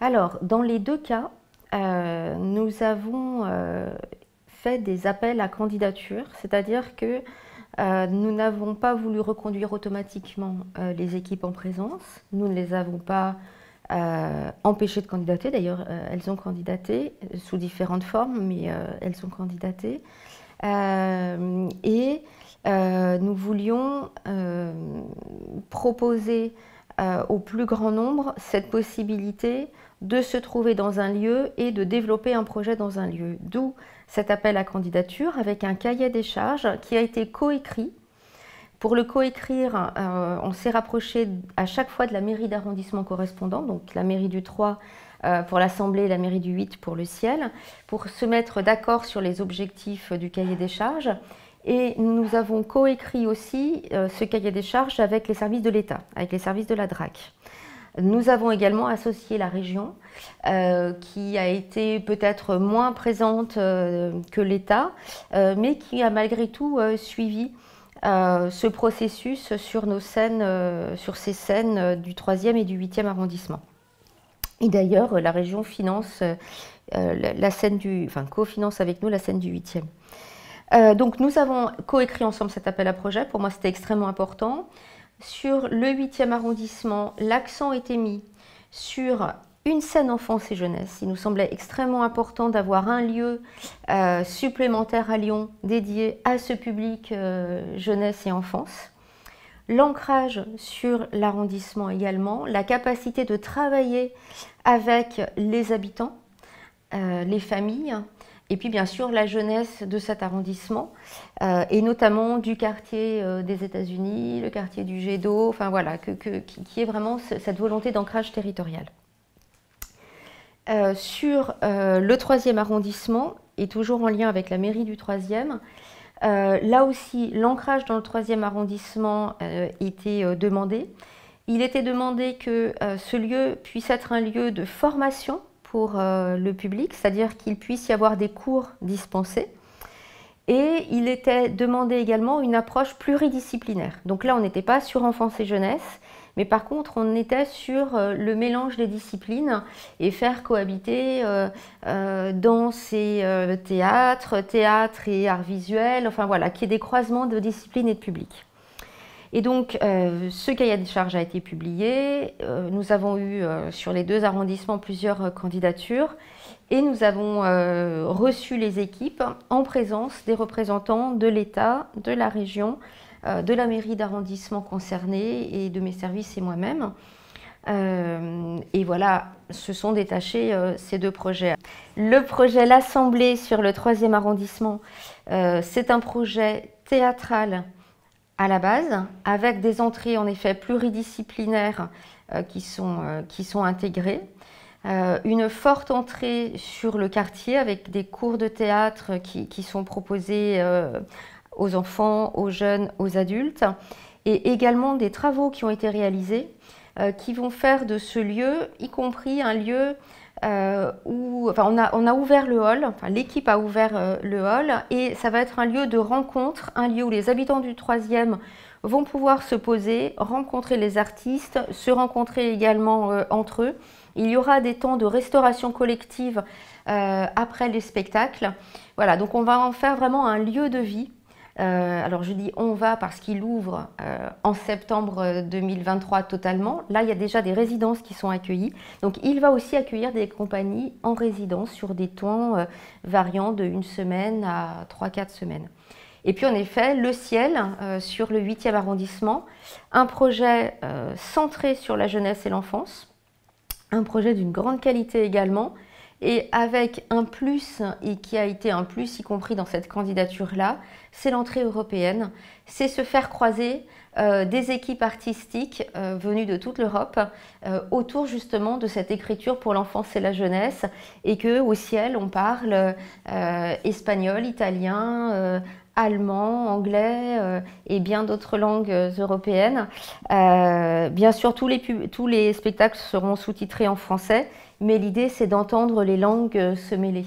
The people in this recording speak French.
Alors, dans les deux cas, nous avons fait des appels à candidature, c'est-à-dire que nous n'avons pas voulu reconduire automatiquement les équipes en présence. Nous ne les avons pas empêchées de candidater. D'ailleurs, elles ont candidaté sous différentes formes, mais elles ont candidaté. Nous voulions proposer au plus grand nombre cette possibilité de se trouver dans un lieu et de développer un projet dans un lieu. D'où cet appel à candidature avec un cahier des charges qui a été coécrit. Pour le coécrire, on s'est rapproché à chaque fois de la mairie d'arrondissement correspondant, donc la mairie du 3 pour l'Assemblée et la mairie du 8 pour le Ciel, pour se mettre d'accord sur les objectifs du cahier des charges. Et nous avons coécrit aussi ce cahier des charges avec les services de l'État, avec les services de la DRAC. Nous avons également associé la région, qui a été peut-être moins présente que l'État, mais qui a malgré tout suivi ce processus sur nos scènes, sur ces scènes du 3e et du 8e arrondissement. Et d'ailleurs, la région finance la scène cofinance avec nous la scène du 8e. Donc nous avons coécrit ensemble cet appel à projet. Pour moi, c'était extrêmement important. Sur le 8e arrondissement, l'accent était mis sur une scène enfance et jeunesse. Il nous semblait extrêmement important d'avoir un lieu supplémentaire à Lyon dédié à ce public jeunesse et enfance. L'ancrage sur l'arrondissement également, la capacité de travailler avec les habitants, les familles, et puis bien sûr la jeunesse de cet arrondissement, et notamment du quartier des États-Unis, le quartier du jet d'eau, enfin voilà, qui est vraiment cette volonté d'ancrage territorial. Sur le 3e arrondissement, et toujours en lien avec la mairie du 3e, là aussi l'ancrage dans le 3e arrondissement était demandé. Il était demandé que ce lieu puisse être un lieu de formation pour le public, c'est-à-dire qu'il puisse y avoir des cours dispensés. Et il était demandé également une approche pluridisciplinaire. Donc là, on n'était pas sur enfance et jeunesse, mais par contre, on était sur le mélange des disciplines et faire cohabiter danse et théâtre et arts visuels, enfin voilà, qu'il y ait des croisements de disciplines et de public. Et donc, ce cahier des charges a été publié. Nous avons eu sur les deux arrondissements plusieurs candidatures et nous avons reçu les équipes en présence des représentants de l'État, de la région, de la mairie d'arrondissement concernée et de mes services et moi-même. Et voilà, se sont détachés ces deux projets. Le projet L'Assemblée sur le 3e arrondissement, c'est un projet théâtral à la base, avec des entrées en effet pluridisciplinaires qui sont intégrées. Une forte entrée sur le quartier avec des cours de théâtre qui sont proposés aux enfants, aux jeunes, aux adultes, et également des travaux qui ont été réalisés qui vont faire de ce lieu, y compris un lieu où on a ouvert le hall, enfin, l'équipe a ouvert le hall, et ça va être un lieu de rencontre, un lieu où les habitants du 3e vont pouvoir se poser, rencontrer les artistes, se rencontrer également entre eux. Il y aura des temps de restauration collective après les spectacles. Voilà, donc on va en faire vraiment un lieu de vie. Alors je dis on va parce qu'il ouvre en septembre 2023 totalement. Là, il y a déjà des résidences qui sont accueillies. Donc il va aussi accueillir des compagnies en résidence sur des temps variant de 1 semaine à 3-4 semaines. Et puis en effet, le Ciel sur le 8e arrondissement, un projet centré sur la jeunesse et l'enfance, un projet d'une grande qualité également, et avec un plus, et qui a été un plus y compris dans cette candidature-là, c'est l'entrée européenne, c'est se faire croiser des équipes artistiques venues de toute l'Europe autour justement de cette écriture pour l'enfance et la jeunesse, et qu'au Ciel on parle espagnol, italien, allemand, anglais et bien d'autres langues européennes. Bien sûr, tous les spectacles seront sous-titrés en français, mais l'idée c'est d'entendre les langues se mêler.